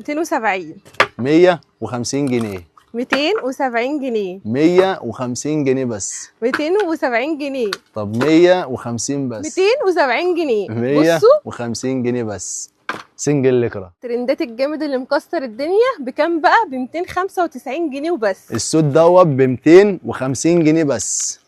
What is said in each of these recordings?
270. 150 جنيه. 270 جنيه. 150 جنيه بس. 270 جنيه. طب 150 بس. 270 جنيه. بصوا 150 جنيه بس. سنجل لكرة. ترندات الجامد اللي مكسر الدنيا بكام بقى؟ ب 295 جنيه وبس. السوت دوت ب 250 جنيه بس.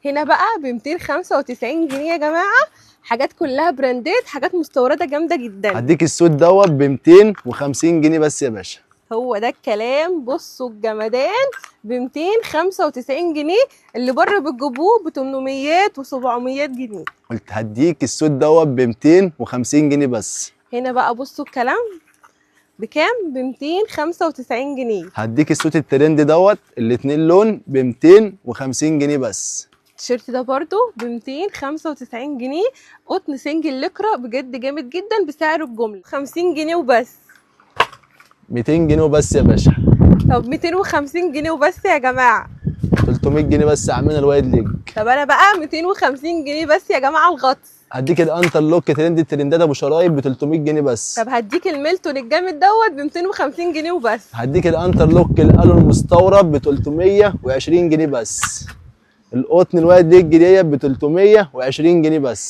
هنا بقى ب 295 جنيه يا جماعه، حاجات كلها براندات، حاجات مستورده جامده جدا. هديك السوت دوت ب 250 جنيه بس يا باشا. هو ده الكلام. بصوا الجمدان ب 295 جنيه، اللي بره بتجيبوه ب 800 و700 جنيه. قلت هديك السوت دوت ب 250 جنيه بس. هنا بقى بصوا الكلام بكام؟ ب 295 جنيه. هديك السوت الترند دوت الاتنين لون ب 250 جنيه بس. التيشيرت ده برضو ب 295 جنيه، قطن سنجل لكرة، بجد جامد جدا، بسعر الجمله 50 جنيه وبس. 200 جنيه وبس يا باشا. طب 250 جنيه وبس يا جماعه. 300 جنيه بس يا عمنا الوايد ليج. طب انا بقى 250 جنيه بس يا جماعه الغطس. هديك الانتر لوك ترند الترندات ابو شرايط ب 300 جنيه بس. طب هديك الميلتون الجامد دوت ب 250 جنيه وبس. هديك الانتر لوك الالو المستورد ب 320 جنيه بس. القطن الوايد ليج ديت ب 320 جنيه بس.